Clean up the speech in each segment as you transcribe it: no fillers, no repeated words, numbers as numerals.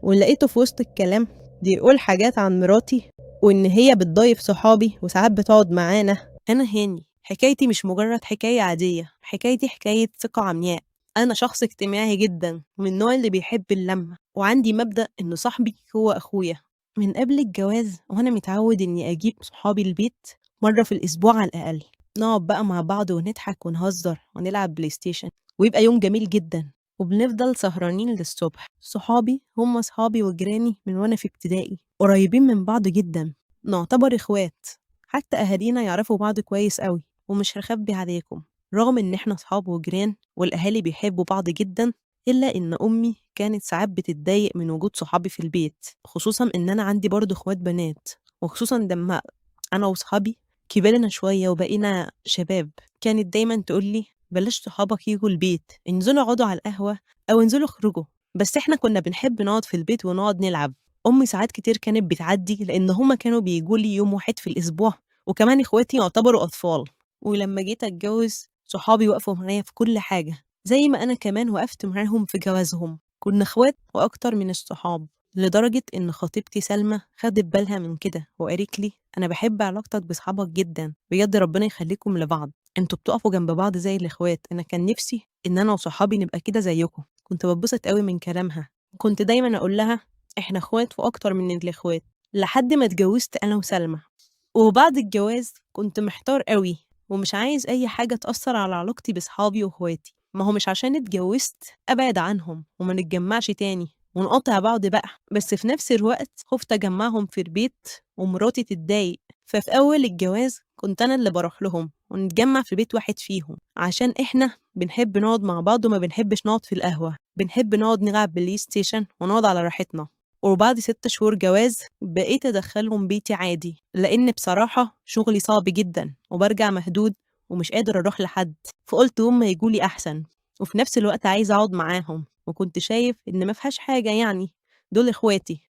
ولقيته في وسط الكلام بيقول حاجات عن مراتي وإن هي بتضايف صحابي وساعات بتقعد معانا. أنا هاني، حكايتي مش مجرد حكاية عادية، حكايتي حكاية ثقة عمياء. أنا شخص اجتماعي جدا من النوع اللي بيحب اللمة، وعندي مبدأ إن صاحبي هو أخويا. من قبل الجواز وأنا متعود إني أجيب صحابي البيت مرة في الأسبوع على الأقل، نقعد بقى مع بعض ونضحك ونهزر ونلعب بلاي ستيشن، ويبقى يوم جميل جدا وبنفضل سهرانين للصبح. صحابي هم صحابي وجيراني من وانا في ابتدائي، قريبين من بعض جدا، نعتبر اخوات. حتى اهالينا يعرفوا بعض كويس قوي. ومش هخبي عليكم، رغم ان احنا صحاب وجيران والاهالي بيحبوا بعض جدا، الا ان امي كانت ساعات بتتضايق من وجود صحابي في البيت، خصوصا ان انا عندي برضه اخوات بنات. وخصوصا لما انا وصحابي كبرنا شويه وبقينا شباب، كانت دايما تقولي بلاش صحابك يجوا البيت، انزلوا اقعدوا على القهوة أو انزلوا اخرجوا. بس احنا كنا بنحب نقعد في البيت ونقعد نلعب. أمي ساعات كتير كانت بتعدي لأن هما كانوا بيجوا لي يوم واحد في الأسبوع، وكمان إخواتي يعتبروا أطفال. ولما جيت أتجوز صحابي وقفوا معايا في كل حاجة، زي ما أنا كمان وقفت معاهم في جوازهم. كنا إخوات وأكتر من الصحاب، لدرجة إن خطيبتي سلمى خدت بالها من كده وقالت لي أنا بحب علاقتك بصحابك جدا، بجد ربنا يخليكم لبعض، انتوا بتقفوا جنب بعض زي الاخوات. انا كان نفسي ان انا وصحابي نبقى كده زيكم. كنت بتبسط قوي من كلامها. كنت دايما اقول لها احنا اخوات واكتر من الاخوات. لحد ما اتجوزت انا وسلمى، وبعد الجواز كنت محتار قوي ومش عايز اي حاجه تاثر على علاقتي بصحابي واخواتي. ما هو مش عشان اتجوزت ابعد عنهم وما نتجمعش تاني ونقطع بعض بقى، بس في نفس الوقت خفت اجمعهم في البيت ومراتي تتضايق. ففي اول الجواز كنت انا اللي بروح لهم ونتجمع في بيت واحد فيهم، عشان احنا بنحب نقعد مع بعض وما بنحبش نقعد في القهوه، بنحب نقعد نلعب بلاي ستيشن ونقعد على راحتنا. وبعد 6 شهور جواز بقيت أدخلهم بيتي عادي، لأن بصراحة شغلي صعب جدا وبرجع مهدود ومش قادر أروح لحد. فقلت هم يجولي أحسن، وفي نفس الوقت عايزة أقعد معاهم، وكنت شايف إن ما فيهاش حاجة يعني، دول إخواتي.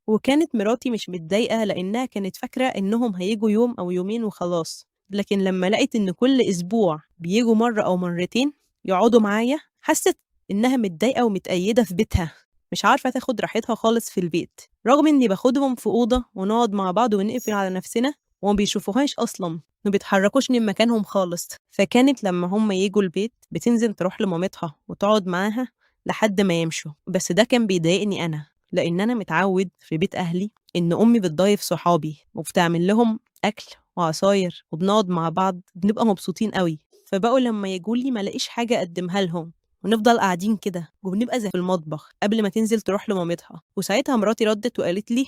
وكانت مراتي مش متضايقة لأنها كانت فاكرة إنهم هيجوا يوم أو يومين وخلاص. لكن لما لقيت إن كل أسبوع بيجوا مرة أو مرتين يقعدوا معايا، حست إنها متضايقة ومتأيدة في بيتها، مش عارفة تاخد راحتها خالص في البيت، رغم إني باخدهم في أوضة ونقعد مع بعض ونقفل على نفسنا وما بيشوفوهاش أصلا، ما بيتحركوش من مكانهم خالص. فكانت لما هم يجوا البيت بتنزل تروح لمامتها وتقعد معاها لحد ما يمشوا. بس ده كان بيضايقني أنا، لأن أنا متعود في بيت أهلي إن أمي بتضايف صحابي وبتعمل لهم أكل وعصاير وبنقعد مع بعض بنبقى مبسوطين قوي. فبقوا لما يجولي ما لاقيش حاجة أقدمها لهم، ونفضل قاعدين كده وبنبقى زي في المطبخ قبل ما تنزل تروح لمامتها. وساعتها مراتي ردت وقالت لي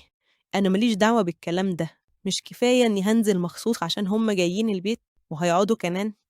أنا ماليش دعوة بالكلام ده، مش كفاية إني هنزل مخصوص عشان هم جايين البيت وهيقعدوا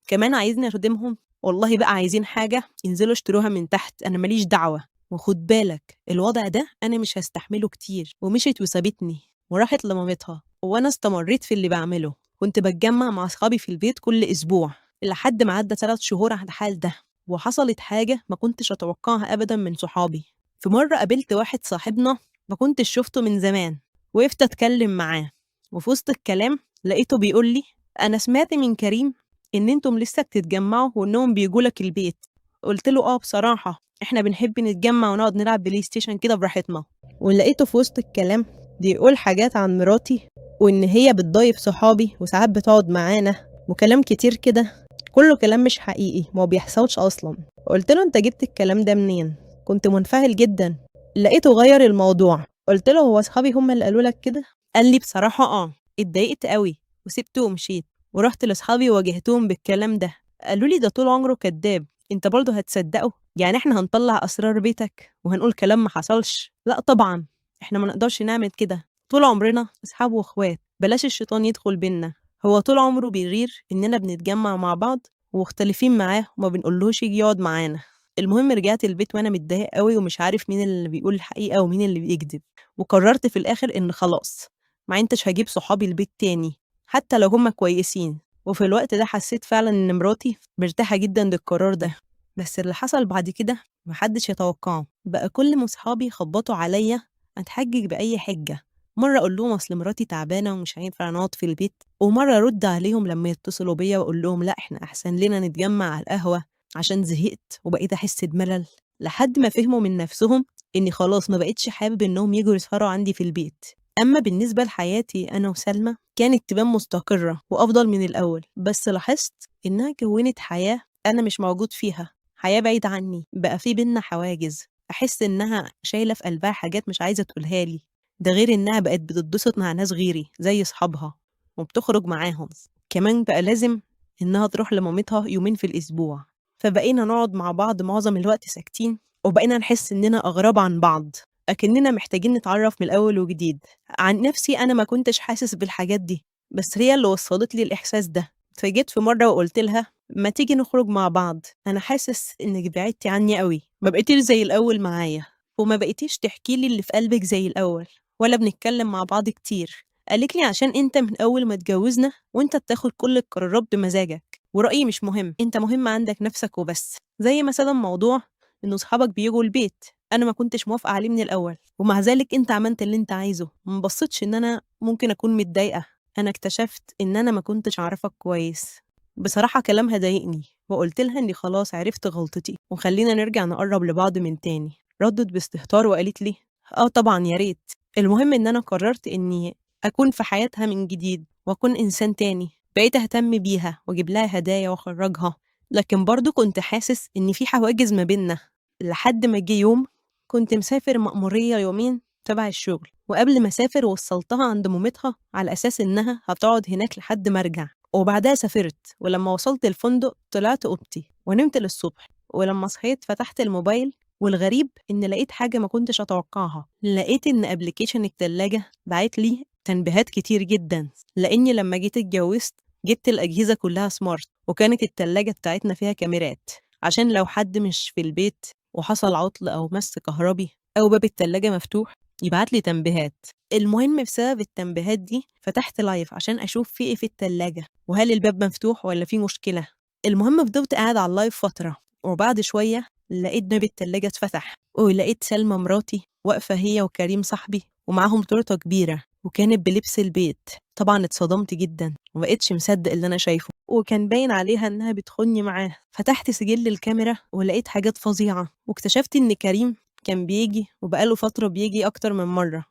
كمان عايزني أخدمهم؟ والله بقى عايزين حاجة ينزلوا اشتروها من تحت، أنا ماليش دعوة. وخد بالك الوضع ده أنا مش هستحمله كتير. ومشيت وسابتني وراحت لمامتها، وأنا استمريت في اللي بعمله. كنت بتجمع مع أصحابي في البيت كل أسبوع لحد ما عدى 3 شهور على الحال ده. وحصلت حاجة ما كنتش أتوقعها أبدا من صحابي. في مرة قابلت واحد صاحبنا ما كنتش شفته من زمان، وقفت أتكلم معاه، وفي وسط الكلام لقيته بيقول لي أنا سمعت من كريم إن أنتم لسه بتتجمعوا وإنهم بيجولك البيت. قلت له بصراحة احنا بنحب نتجمع ونقعد نلعب بلاي ستيشن كده براحتنا. ولقيته في وسط الكلام بيقول حاجات عن مراتي وإن هي بتضايف صحابي وساعات بتقعد معانا وكلام كتير كده، كله كلام مش حقيقي، ما بيحصلش أصلا. قلت له أنت جبت الكلام ده منين؟ كنت منفعل جدا. لقيته غير الموضوع. قلت له هو أصحابي هم اللي قالوا لك كده؟ قال لي بصراحة اتضايقت قوي وسبته ومشيت، ورحت لأصحابي وواجهتهم بالكلام ده. قالوا لي ده طول عمره كذاب، انت برضه هتصدقه؟ يعني احنا هنطلع اسرار بيتك وهنقول كلام ما حصلش؟ لا طبعا، احنا ما نقدرش نعمل كده، طول عمرنا اصحاب واخوات، بلاش الشيطان يدخل بينا. هو طول عمره بيغير اننا بنتجمع مع بعض ومختلفين معاه وما بنقولهوش يجي يقعد معانا. المهم رجعت البيت وانا متضايق قوي ومش عارف مين اللي بيقول الحقيقه ومين اللي بيكذب. وقررت في الاخر ان خلاص ما عدتش هجيب صحابي البيت تاني حتى لو هما كويسين. وفي الوقت ده حسيت فعلا ان مراتي مرتاحه جدا للقرار ده. بس اللي حصل بعد كده محدش يتوقعه. بقى كل ما صحابي يخبطوا عليا اتحجج بأي حجة. مرة أقول لهم أصل مراتي تعبانة ومش هينفع نقعد في البيت، ومرة أرد عليهم لما يتصلوا بيا وأقول لهم لا إحنا أحسن لنا نتجمع على القهوة عشان زهقت وبقيت أحس بملل. لحد ما فهموا من نفسهم إني خلاص ما بقيتش حابب إنهم ييجوا يسهروا عندي في البيت. أما بالنسبة لحياتي أنا وسلمى كانت تبان مستقرة وأفضل من الأول، بس لاحظت إنها كوّنت حياة أنا مش موجود فيها، حياة بعيدة عني، بقى في بيننا حواجز، أحس إنها شايلة في قلبها حاجات مش عايزة تقولها لي، ده غير إنها بقت بتتبسط مع ناس غيري زي صحابها وبتخرج معاهم، كمان بقى لازم إنها تروح لمامتها يومين في الأسبوع، فبقينا نقعد مع بعض معظم الوقت ساكتين وبقينا نحس إننا أغراب عن بعض، أكننا محتاجين نتعرف من الأول وجديد. عن نفسي أنا ما كنتش حاسس بالحاجات دي، بس هي اللي وصلت لي الإحساس ده. فجيت في مرة وقلت لها ما تيجي نخرج مع بعض، أنا حاسس إنك بعدتي عني قوي، ما بقيتيش زي الأول معايا وما بقيتيش تحكي لي اللي في قلبك زي الأول ولا بنتكلم مع بعض كتير. قالت لي عشان أنت من أول ما اتجوزنا وأنت بتاخد كل القرارات بمزاجك ورأيي مش مهم، أنت مهم عندك نفسك وبس. زي مثلا موضوع إن صحابك بيجوا البيت، أنا ما كنتش موافقة عليه من الأول ومع ذلك أنت عملت اللي أنت عايزه، ما بصيتش إن أنا ممكن أكون متضايقة. أنا اكتشفت إن أنا ما كنتش أعرفك كويس. بصراحة كلامها ضايقني وقلت لها إني خلاص عرفت غلطتي وخلينا نرجع نقرب لبعض من تاني. ردت باستهتار وقالت لي آه طبعا يا ريت، المهم إن أنا قررت إني أكون في حياتها من جديد وأكون إنسان تاني، بقيت أهتم بيها وأجيب لها هدايا وأخرجها، لكن برضه كنت حاسس إن في حواجز ما بينا. لحد ما جه يوم كنت مسافر مأمورية يومين تبع الشغل، وقبل ما أسافر وصلتها عند مامتها على أساس إنها هتقعد هناك لحد ما أرجع، وبعدها سافرت. ولما وصلت الفندق طلعت أوضتي ونمت للصبح، ولما صحيت فتحت الموبايل والغريب إن لقيت حاجة ما كنتش أتوقعها، لقيت إن أبليكيشن التلاجة بعت لي تنبيهات كتير جدا لأني لما جيت اتجوزت جبت الأجهزة كلها سمارت، وكانت التلاجة بتاعتنا فيها كاميرات عشان لو حد مش في البيت وحصل عطل أو مس كهربي أو باب التلاجة مفتوح يبعت لي تنبيهات. المهم بسبب التنبيهات دي فتحت لايف عشان أشوف في إيه في التلاجة وهل الباب مفتوح ولا في مشكلة. المهم فضلت قاعد على اللايف فترة، وبعد شوية لقيت باب التلاجة اتفتح ولقيت سلمى مراتي واقفة هي وكريم صاحبي ومعاهم تورتة كبيرة وكانت بلبس البيت. طبعا اتصدمت جدا ومبقتش مصدق اللي أنا شايفه، وكان باين عليها إنها بتخوني معاه. فتحت سجل الكاميرا ولقيت حاجات فظيعة واكتشفت إن كريم كان بيجي وبقاله فترة بيجي أكتر من مرة.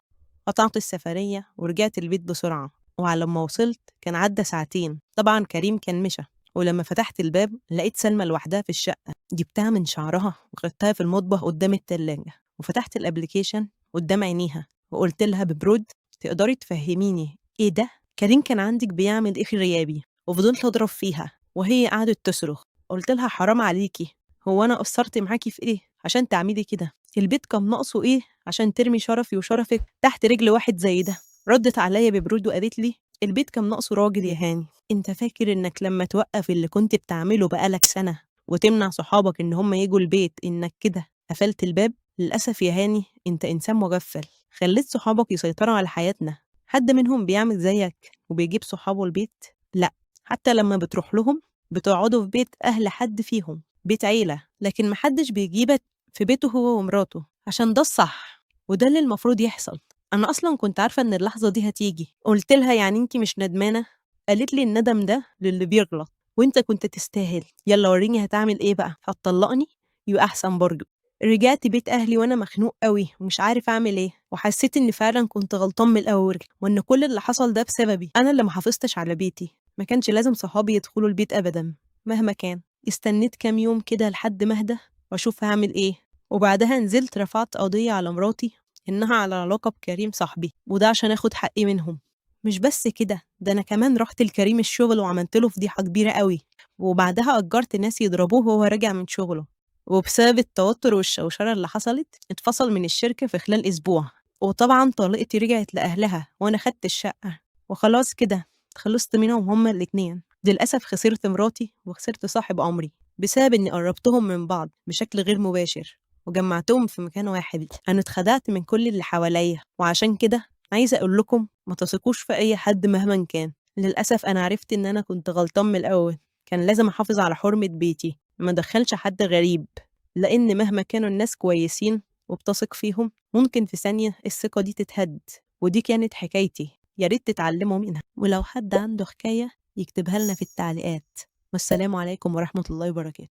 قطعت السفرية ورجعت البيت بسرعة، وعلى ما وصلت كان عدى ساعتين. طبعا كريم كان مشى، ولما فتحت الباب لقيت سلمى لوحدها في الشقة. جبتها من شعرها وخدتها في المطبخ قدام التلاجة وفتحت الابليكيشن قدام عينيها وقلت لها ببرود تقدري تفهميني ايه ده؟ كريم كان عندك بيعمل ايه في غيابي؟ وفضلت اضرب فيها وهي قعدت تصرخ. قلت لها حرام عليكي، هو انا قصرت معاكي في ايه عشان تعملي كده؟ البيت كان ناقصه ايه عشان ترمي شرفي وشرفك تحت رجل واحد زي ده؟ ردت عليا ببرود وقالت لي البيت كان ناقصه راجل يا هاني، انت فاكر انك لما توقف اللي كنت بتعمله بقالك سنة وتمنع صحابك ان هم يجوا البيت انك كده قفلت الباب؟ للأسف يا هاني انت انسان مغفل، خليت صحابك يسيطروا على حياتنا. حد منهم بيعمل زيك وبيجيب صحابه البيت؟ لا، حتى لما بتروح لهم بتقعدوا في بيت أهل حد فيهم، بيت عيلة، لكن محدش بيجيبك في بيته هو ومراته عشان ده الصح وده اللي المفروض يحصل. أنا أصلا كنت عارفة إن اللحظة دي هتيجي. قلت لها يعني أنتِ مش ندمانة؟ قالت لي الندم ده للي بيغلط وأنت كنت تستاهل. يلا وريني هتعمل إيه بقى، هتطلقني؟ يبقى أحسن برضه. رجعت بيت أهلي وأنا مخنوق قوي ومش عارف أعمل إيه، وحسيت إني فعلا كنت غلطان من الأول وإن كل اللي حصل ده بسببي، أنا اللي محافظتش على بيتي. ما كانش لازم صحابي يدخلوا البيت أبدا مهما كان. استنيت كام يوم كده لحد ما أهدى وأشوف هعمل إيه، وبعدها نزلت رفعت قضية على مراتي إنها على علاقة بكريم صاحبي، وده عشان آخد حقي منهم. مش بس كده، ده أنا كمان رحت لكريم الشغل وعملت له فضيحة كبيرة قوي، وبعدها أجرت ناس يضربوه وهو راجع من شغله. وبسبب التوتر والشوشرة اللي حصلت اتفصل من الشركة في خلال أسبوع. وطبعا طليقتي رجعت لأهلها وأنا خدت الشقة وخلاص كده خلصت منهم هما الاتنين. للأسف خسرت مراتي وخسرت صاحب عمري بسبب إني قربتهم من بعض بشكل غير مباشر وجمعتهم في مكان واحد. أنا اتخدعت من كل اللي حواليا، وعشان كده عايزة أقول لكم ما تثقوش في أي حد مهما كان. للأسف أنا عرفت إن أنا كنت غلطان من الأول، كان لازم أحافظ على حرمة بيتي ما أدخلش حد غريب، لأن مهما كانوا الناس كويسين وبتثق فيهم ممكن في ثانية الثقة دي تتهد. ودي كانت حكايتي، يا ريت تتعلموا منها، ولو حد عنده حكاية يكتبها لنا في التعليقات. والسلام عليكم ورحمة الله وبركاته.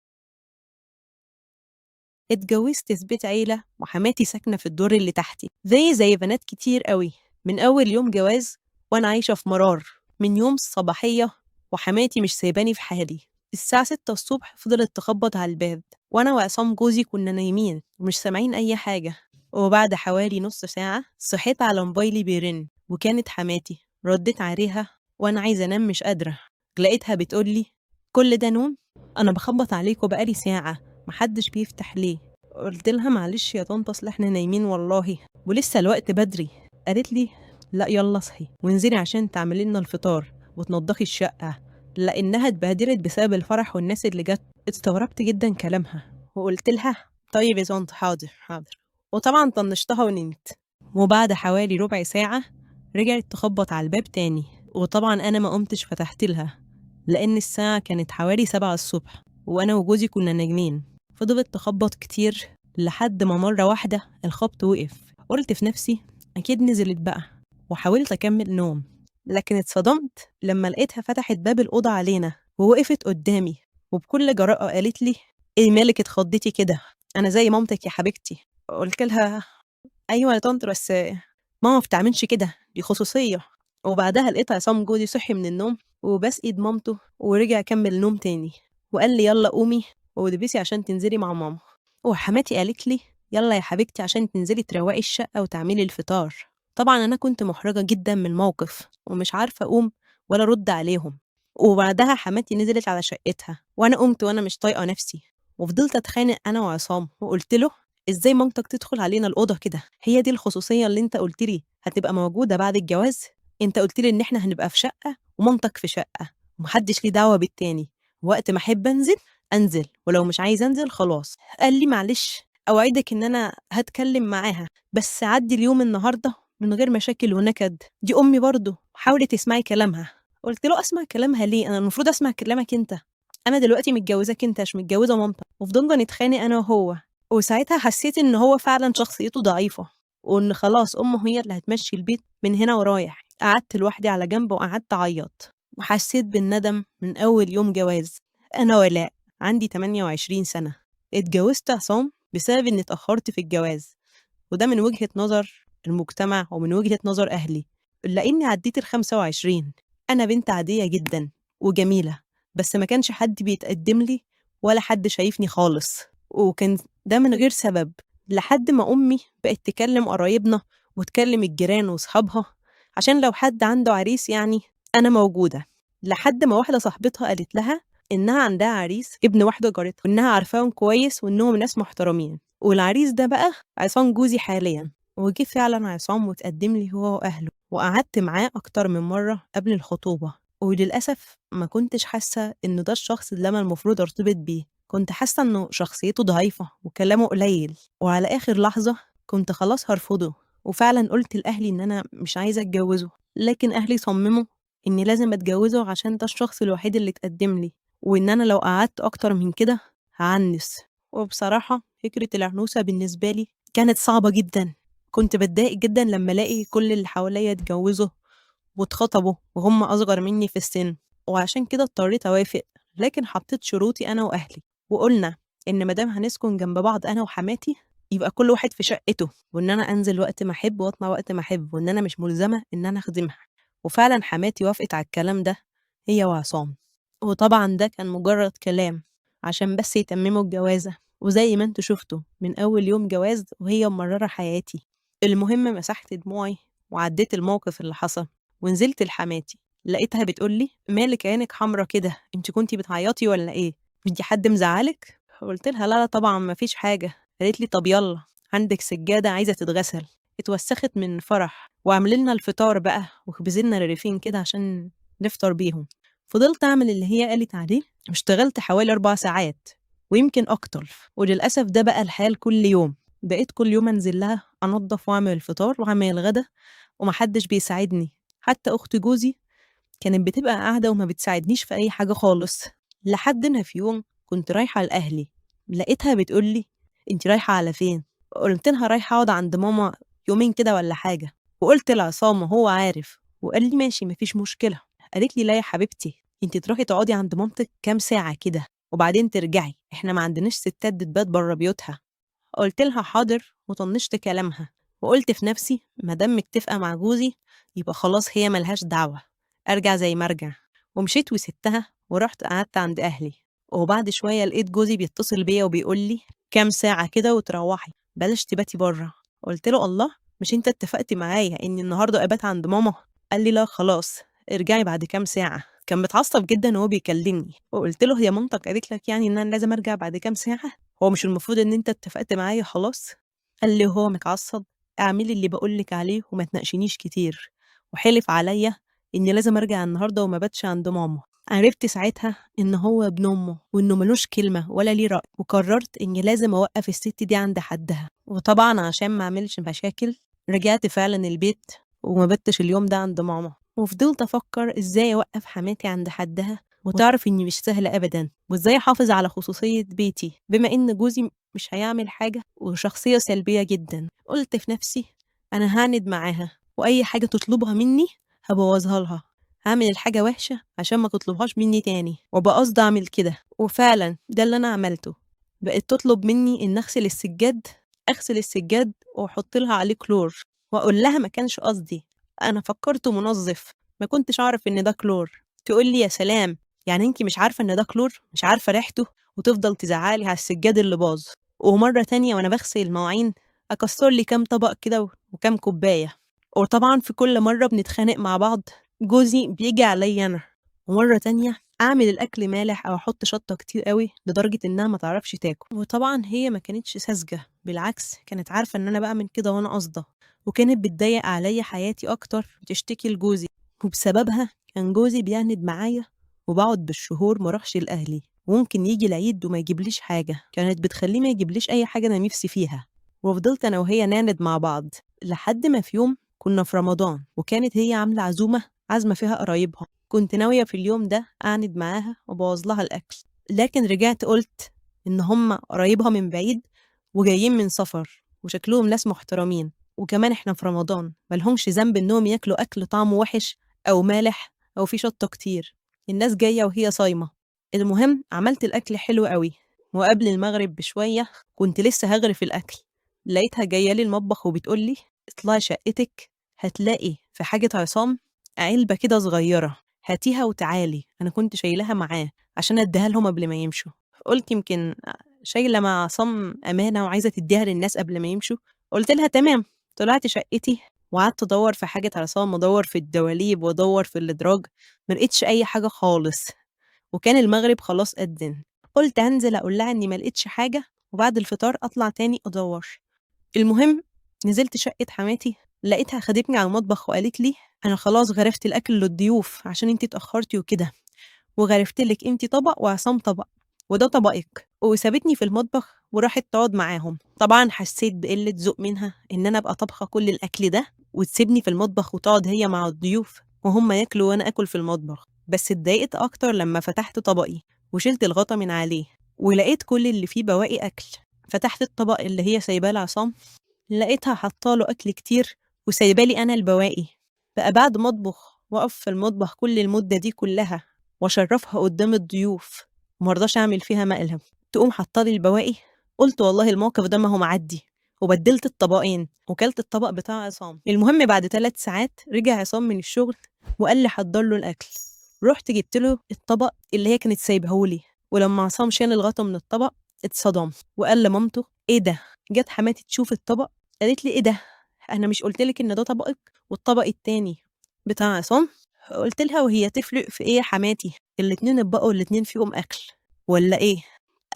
اتجوزت في بيت عيلة وحماتي ساكنة في الدور اللي تحتي زي بنات كتير قوي. من أول يوم جواز وأنا عايشة في مرار من يوم الصباحية، وحماتي مش سايباني في حالي. الساعة 6 الصبح فضلت تخبط على الباب، وأنا وعصام جوزي كنا نايمين ومش سامعين أي حاجة. وبعد حوالي نص ساعة صحيت على موبايلي بيرن، وكانت حماتي. رديت عليها وأنا عايزة أنام مش قادرة. لقيتها بتقولي: كل ده نوم؟ أنا بخبط عليكوا بقالي ساعة، محدش بيفتح ليه؟ قلت لها: معلش يا طنط، اصل احنا نايمين والله ولسه الوقت بدري. قالت لي: لا يلا اصحي وانزلي عشان تعملي لنا الفطار وتنضفي الشقة، لأنها اتبهدلت بسبب الفرح والناس اللي جت. استغربت جدا كلامها وقلت لها: طيب يا طنط، حاضر حاضر. وطبعا طنشتها ونمت. وبعد حوالي ربع ساعة رجعت تخبط على الباب تاني، وطبعا أنا ما قمتش فتحت لها لأن الساعة كانت حوالي 7 الصبح وأنا وجوزي كنا نايمين. فضلت تخبط كتير لحد ما مرة واحدة الخبط وقف. قلت في نفسي أكيد نزلت بقى، وحاولت أكمل نوم. لكن اتصدمت لما لقيتها فتحت باب الأوضة علينا ووقفت قدامي، وبكل جراءة قالت لي: إيه مالك اتخضيتي كده؟ أنا زي مامتك يا حبيبتي. قلت لها: أيوة يا طنط، بس ماما ما بتعملش كده، دي خصوصية. وبعدها لقيت عصام جوزي صحي من النوم وبس ايد مامته ورجع كمل نوم تاني، وقال لي: يلا قومي والبسي عشان تنزلي مع ماما. وحماتي قالت لي: يلا يا حبيبتي عشان تنزلي تروقي الشقة وتعملي الفطار. طبعا أنا كنت محرجة جدا من الموقف ومش عارفة أقوم ولا أرد عليهم. وبعدها حماتي نزلت على شقتها وأنا قمت وأنا مش طايقة نفسي، وفضلت أتخانق أنا وعصام وقلت له: إزاي مامتك تدخل علينا الأوضة كده؟ هي دي الخصوصية اللي أنت قلت لي هتبقى موجودة بعد الجواز؟ أنت قلت لي إن إحنا هنبقى في شقة ومامتك في شقة ومحدش ليه دعوة بالتاني، وقت ما أحب أنزل أنزل ولو مش عايز أنزل خلاص. قال لي: معلش، أوعدك إن أنا هتكلم معاها، بس عدي اليوم النهاردة من غير مشاكل ونكد، دي أمي برضه، حاولي تسمعي كلامها. قلت له: أسمع كلامها ليه؟ أنا المفروض أسمع كلامك أنت، أنا دلوقتي متجوزاك أنت مش متجوزة مامتك. وفضلنا نتخانق أنا وهو، وساعتها حسيت إن هو فعلا شخصيته ضعيفة وإن خلاص أمه هي اللي هتمشي البيت من هنا ورايح. قعدت لوحدي على جنب وقعدت أعيط وحسيت بالندم من أول يوم جواز. أنا ولاء، عندي 28 سنة، اتجوزت عصام بسبب إني اتأخرت في الجواز، وده من وجهة نظر المجتمع ومن وجهة نظر أهلي، لأني عديت ال25. أنا بنت عادية جدا وجميلة، بس ما كانش حد بيتقدم لي ولا حد شايفني خالص، وكان ده من غير سبب. لحد ما أمي بقت تكلم قرايبنا وتكلم الجيران وصحابها عشان لو حد عنده عريس يعني أنا موجودة. لحد ما واحدة صاحبتها قالت لها إنها عندها عريس ابن واحدة جارتها وإنها عارفاهم كويس وإنهم ناس محترمين، والعريس ده بقى عصام جوزي حاليا. وجه فعلا عصام وتقدم لي هو وأهله، وقعدت معاه أكتر من مرة قبل الخطوبة. وللأسف ما كنتش حاسة إنه ده الشخص اللي أنا المفروض أرتبط بيه، كنت حاسة إنه شخصيته ضعيفة وكلامه قليل، وعلى آخر لحظة كنت خلاص هرفضه. وفعلا قلت لأهلي إن أنا مش عايزة أتجوزه، لكن أهلي صمموا إني لازم أتجوزه عشان ده الشخص الوحيد اللي اتقدم لي، وإن أنا لو قعدت أكتر من كده هعنس. وبصراحة فكرة العنوسة بالنسبة لي كانت صعبة جدا، كنت بتضايق جدا لما ألاقي كل اللي حواليا اتجوزوا واتخطبوا وهم أصغر مني في السن، وعشان كده اضطريت أوافق. لكن حطيت شروطي أنا وأهلي، وقلنا إن مادام هنسكن جنب بعض أنا وحماتي يبقى كل واحد في شقته، وإن أنا أنزل وقت ما أحب وأطلع وقت ما أحب، وإن أنا مش ملزمة إن أنا أخدمها. وفعلا حماتي وافقت على الكلام ده، هي وعصام. وطبعا ده كان مجرد كلام عشان بس يتمموا الجوازة، وزي ما انتوا شفتوا من أول يوم جواز وهي ممررة حياتي. المهم مسحت دموعي وعديت الموقف اللي حصل ونزلت لحماتي، لقيتها بتقولي: مالك عينك حمرا كده، انت كنتي بتعيطي ولا ايه؟ انت حد مزعلك؟ قلت لها: لا لا طبعا مفيش حاجة. قالت لي: طب يلا، عندك سجادة عايزة تتغسل، اتوسخت من فرح، وعمل لنا الفطار بقى وخبز لنا رغيفين كده عشان نفطر بيهم. فضلت أعمل اللي هي قالت عليه واشتغلت حوالي 4 ساعات ويمكن أكتر. وللأسف ده بقى الحال كل يوم، بقيت كل يوم أنزل لها أنظف وأعمل الفطار وأعمل الغدا ومحدش بيساعدني. حتى أخت جوزي كانت بتبقى قاعدة وما بتساعدنيش في أي حاجة خالص. لحد إن في يوم كنت رايحة لأهلي، لقيتها بتقولي: انت رايحة على فين؟ قلت لها: رايحة أقعد عند ماما يومين كده ولا حاجة. وقلت لعصام وهو عارف وقال لي: ماشي مفيش مشكلة. قالت لي: لا يا حبيبتي، انت تروحي تقعدي عند مامتك كام ساعة كده وبعدين ترجعي، احنا ما عندناش ستات بتبات بره بيوتها. قلت لها حاضر وطنشت كلامها، وقلت في نفسي مادام متفقة مع جوزي يبقى خلاص هي ملهاش دعوة، أرجع زي ما أرجع. ومشيت وسبتها ورحت قعدت عند أهلي. وبعد شوية لقيت جوزي بيتصل بيا وبيقول لي كام ساعة كده وتروحي، بلاش تباتي بره. قلت له الله، مش انت اتفقت معايا اني النهارده ابات عند ماما؟ قال لي لا خلاص، ارجعي بعد كام ساعة. كان متعصب جدا وهو بيكلمني، وقلت له هي مامتك قالت لك يعني ان انا لازم ارجع بعد كام ساعة؟ هو مش المفروض ان انت اتفقت معايا خلاص؟ قال لي وهو متعصب اعملي اللي بقولك عليه وما تناقشنيش كتير، وحلف عليا اني لازم ارجع النهارده وما باتش عند ماما. عرفت ساعتها ان هو ابن امه وانه ملوش كلمه ولا ليه راي، وقررت اني لازم اوقف الست دي عند حدها. وطبعا عشان ما اعملش مشاكل رجعت فعلا البيت وما بتش اليوم ده عند ماما، وفضلت افكر ازاي اوقف حماتي عند حدها وتعرف اني مش سهله ابدا، وازاي احافظ على خصوصيه بيتي بما ان جوزي مش هيعمل حاجه وشخصيه سلبيه جدا. قلت في نفسي انا هاند معاها، واي حاجه تطلبها مني هبوظها لها، هعمل الحاجة وحشة عشان ما تطلبهاش مني تاني. وبقصد أعمل كده، وفعلا ده اللي أنا عملته. بقت تطلب مني إن أغسل السجاد وأحط لها عليه كلور، وأقول لها ما كانش قصدي، أنا فكرته منظف، ما كنتش أعرف إن ده كلور. تقول لي يا سلام، يعني أنتي مش عارفة إن ده كلور، مش عارفة ريحته، وتفضل تزعلي على السجاد اللي باظ. ومرة تانية وأنا بغسل المواعين أكسر لي كام طبق كده وكام كوباية. وطبعا في كل مرة بنتخانق مع بعض، جوزي بيجي عليا أنا. ومرة تانية أعمل الأكل مالح أو أحط شطة كتير قوي لدرجة إنها ما تعرفش تاكل. وطبعا هي ما كانتش ساذجة، بالعكس كانت عارفة إن أنا بعمل كده وأنا قصده، وكانت بتضيق عليا حياتي أكتر وتشتكي لجوزي. وبسببها كان جوزي بيعند معايا، وبقعد بالشهور مروحش لأهلي، وممكن يجي العيد وما يجيبليش حاجة. كانت بتخليه ما يجيبليش أي حاجة أنا نفسي فيها. وفضلت أنا وهي ناند مع بعض لحد ما في يوم كنا في رمضان، وكانت هي عاملة عازمة فيها قرايبها. كنت ناوية في اليوم ده أعند معاها وبوظ لها الأكل، لكن رجعت قلت إن هم قرايبها من بعيد وجايين من سفر وشكلهم ناس محترمين، وكمان إحنا في رمضان ملهمش ذنب إنهم ياكلوا أكل طعمه وحش أو مالح أو فيه شطة كتير. الناس جاية وهي صايمة. المهم عملت الأكل حلو قوي، وقبل المغرب بشوية كنت لسه هغرف الأكل، لقيتها جاية لي المطبخ وبتقولي اطلعي شقتك، هتلاقي في حاجة عصام علبة كده صغيرة، هاتيها وتعالي. أنا كنت شايلها معاه عشان أديها لهم قبل ما يمشوا. قلت يمكن شايلة مع عصام أمانة وعايزة تديها للناس قبل ما يمشوا. قلت لها تمام. طلعت شقتي وقعدت أدور في حاجة عصام، أدور في الدواليب وأدور في الإدراج، ملقتش أي حاجة خالص. وكان المغرب خلاص أذن. قلت هنزل أقول لها إني ملقتش حاجة، وبعد الفطار أطلع تاني أدور. المهم نزلت شقة حماتي، لقيتها خدتني على المطبخ وقالت لي أنا خلاص غرفت الأكل للضيوف عشان انتي اتأخرتي وكده، وغرفت لك انتي طبق وعصام طبق، وده طبقك. وسابتني في المطبخ وراحت تقعد معاهم. طبعا حسيت بقلة ذوق منها إن أنا أبقى طبخة كل الأكل ده وتسيبني في المطبخ وتقعد هي مع الضيوف وهم ياكلوا وأنا أكل في المطبخ. بس اتضايقت أكتر لما فتحت طبقي وشلت الغطا من عليه ولقيت كل اللي فيه بواقي أكل. فتحت الطبق اللي هي سايباه لعصام، لقيتها حاطاله أكل كتير وسايبالي أنا البواقي. بقى بعد ما أطبخ وأقف في المطبخ كل المدة دي كلها وأشرفها قدام الضيوف ومرضاش أعمل فيها مقلب، تقوم حطالي البواقي؟ قلت والله الموقف ده ما هو معدي، وبدلت الطبقين وكلت الطبق بتاع عصام. المهم بعد 3 ساعات رجع عصام من الشغل وقال لي حضر له الأكل. رحت جبت له الطبق اللي هي كانت سايبهولي، ولما عصام شال الغطا من الطبق اتصدم وقال لمامته ايه ده؟ جت حماتي تشوف الطبق قالت لي ايه ده، انا مش قلت لك ان ده طبقك والطبق التاني بتاع عصام؟ قلت لها وهي تفرق في ايه يا حماتي، الاتنين اطباق والاتنين فيهم اكل ولا ايه؟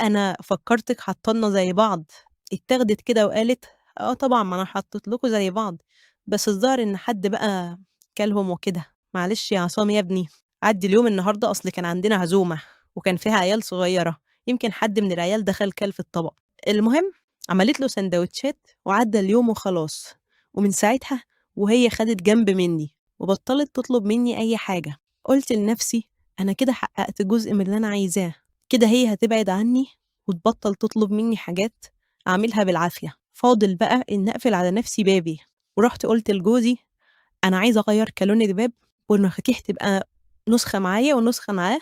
انا فكرتك حطلنا زي بعض. اتاخدت كده وقالت اه طبعا ما انا حطيت لكم زي بعض، بس الظاهر ان حد بقى كلهم وكده. معلش يا عصام يا ابني، عدي اليوم النهارده، اصل كان عندنا عزومه وكان فيها عيال صغيره، يمكن حد من العيال دخل كل في الطبق. المهم عملت له سندوتشات وعدى اليوم وخلاص. ومن ساعتها وهي خدت جنب مني وبطلت تطلب مني أي حاجة. قلت لنفسي أنا كده حققت جزء من اللي أنا عايزاه، كده هي هتبعد عني وتبطل تطلب مني حاجات أعملها بالعافية. فاضل بقى إن أقفل على نفسي بابي. ورحت قلت لجوزي أنا عايزة أغير كالون الباب والمفاتيح تبقى نسخة معايا ونسخة معاه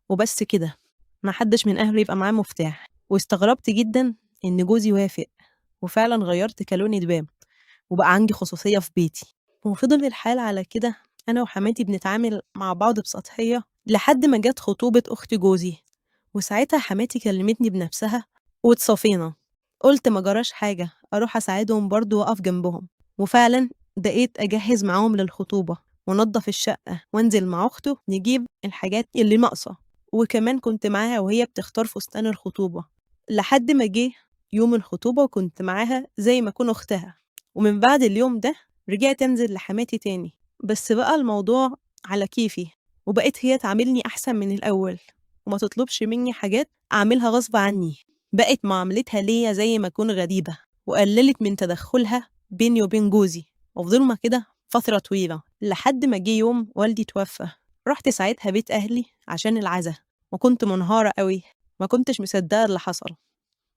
وبس كده، ما حدش من أهله يبقى معاه مفتاح. واستغربت جدا إن جوزي وافق وفعلا غيرت كلون دبان وبقى عندي خصوصية في بيتي. وفضل الحال على كده أنا وحماتي بنتعامل مع بعض بسطحية لحد ما جت خطوبة أخت جوزي، وساعتها حماتي كلمتني بنفسها واتصافينا. قلت ما جراش حاجة، أروح أساعدهم برضو وأقف جنبهم. وفعلا بقيت أجهز معاهم للخطوبة ونضف الشقة وانزل مع أخته نجيب الحاجات اللي ناقصة، وكمان كنت معاها وهي بتختار فستان الخطوبة لحد ما جه يوم الخطوبة وكنت معاها زي ما أكون أختها. ومن بعد اليوم ده رجعت أنزل لحماتي تاني، بس بقى الموضوع على كيفي، وبقيت هي تعاملني أحسن من الأول وما تطلبش مني حاجات أعملها غصب عني. بقت معاملتها ليا زي ما أكون غريبة، وقللت من تدخلها بيني وبين جوزي. وفضلنا كده فترة طويلة لحد ما جه يوم والدي توفى. رحت ساعتها بيت أهلي عشان العزا، وكنت منهارة قوي، ما كنتش مصدقة اللي حصل.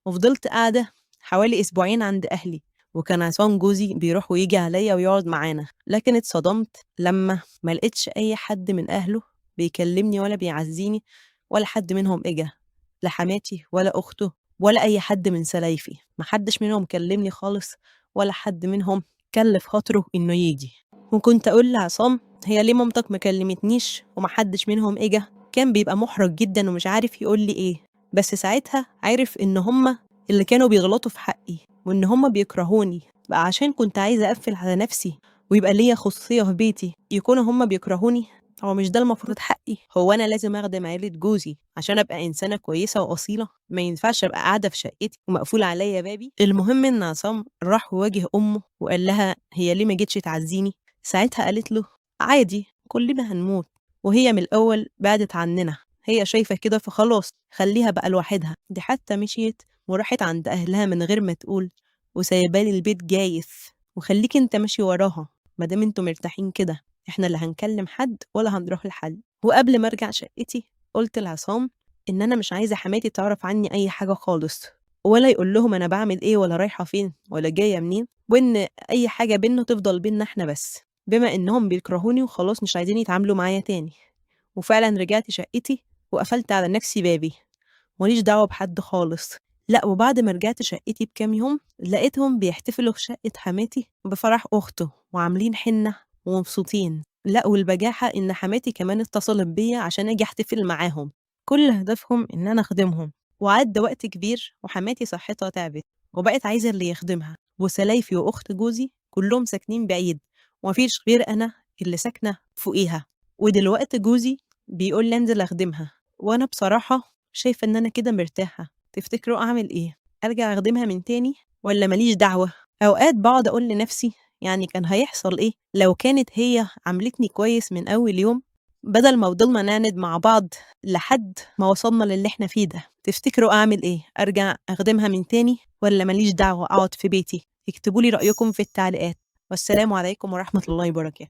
وفضلت قاعدة حوالي أسبوعين عند أهلي، وكان عصام جوزي بيروح ويجي عليا ويقعد معانا. لكن اتصدمت لما ما لقيتش أي حد من أهله بيكلمني ولا بيعزيني، ولا حد منهم إجا، لا حماتي ولا أخته ولا أي حد من سلايفي. محدش منهم كلمني خالص، ولا حد منهم كلف خاطره إنه يجي. وكنت أقول لعصام هي ليه مامتك مكلمتنيش ومحدش منهم إجا؟ كان بيبقى محرج جدا ومش عارف يقول لي إيه. بس ساعتها عرف إن هما اللي كانوا بيغلطوا في حقي، وإن هما بيكرهوني بقى عشان كنت عايزة أقفل على نفسي ويبقى ليا خصوصية في بيتي يكونوا هما بيكرهوني. هو مش ده المفروض حقي؟ هو أنا لازم أخدم عيلة جوزي عشان أبقى إنسانة كويسة وأصيلة؟ ما ينفعش أبقى قاعدة في شقتي ومقفول عليا بابي؟ المهم إن عصام راح وواجه أمه وقال لها هي ليه ما جيتش تعزيني؟ ساعتها قالت له عادي كلنا هنموت، وهي من الأول بعدت عننا، هي شايفة كده فخلاص خليها بقى لوحدها. دي حتى مشيت وراحت عند أهلها من غير ما تقول، وسايبالي البيت جايث. وخليك انت ماشي وراها مادام انتوا مرتاحين كده، احنا لا هنكلم حد ولا هنروح لحد. وقبل ما ارجع شقتي قلت لعصام ان انا مش عايزة حماتي تعرف عني اي حاجة خالص، ولا يقول لهم انا بعمل ايه ولا رايحة فين ولا جاية منين، وان اي حاجة بينا تفضل بينا احنا بس، بما انهم بيكرهوني وخلاص مش عايزين يتعاملوا معايا تاني. وفعلا رجعت شقتي وقفلت على نفسي بابي، ماليش دعوة بحد خالص. لأ، وبعد ما رجعت شقتي بكام يوم لقيتهم بيحتفلوا في شقة حماتي بفرح أخته وعاملين حنة ومبسوطين. لأ، والبجاحة إن حماتي كمان اتصلت بيا عشان أجي أحتفل معاهم، كل هدفهم إن أنا أخدمهم. وعدى وقت كبير وحماتي صحتها تعبت وبقت عايزة اللي يخدمها، وسلايفي وأخت جوزي كلهم ساكنين بعيد ومفيش غير أنا اللي ساكنة فوقيها. ودلوقتي جوزي بيقول لي أنزل أخدمها، وأنا بصراحة شايفة إن أنا كده مرتاحة. تفتكروا أعمل إيه؟ أرجع أخدمها من تاني ولا ماليش دعوة؟ أوقات بقعد أقول لنفسي يعني كان هيحصل إيه لو كانت هي عاملتني كويس من أول يوم، بدل ما فضلنا نعند مع بعض لحد ما وصلنا للي إحنا فيه ده. تفتكروا أعمل إيه؟ أرجع أخدمها من تاني ولا ماليش دعوة أقعد في بيتي؟ اكتبوا لي رأيكم في التعليقات، والسلام عليكم ورحمة الله وبركاته.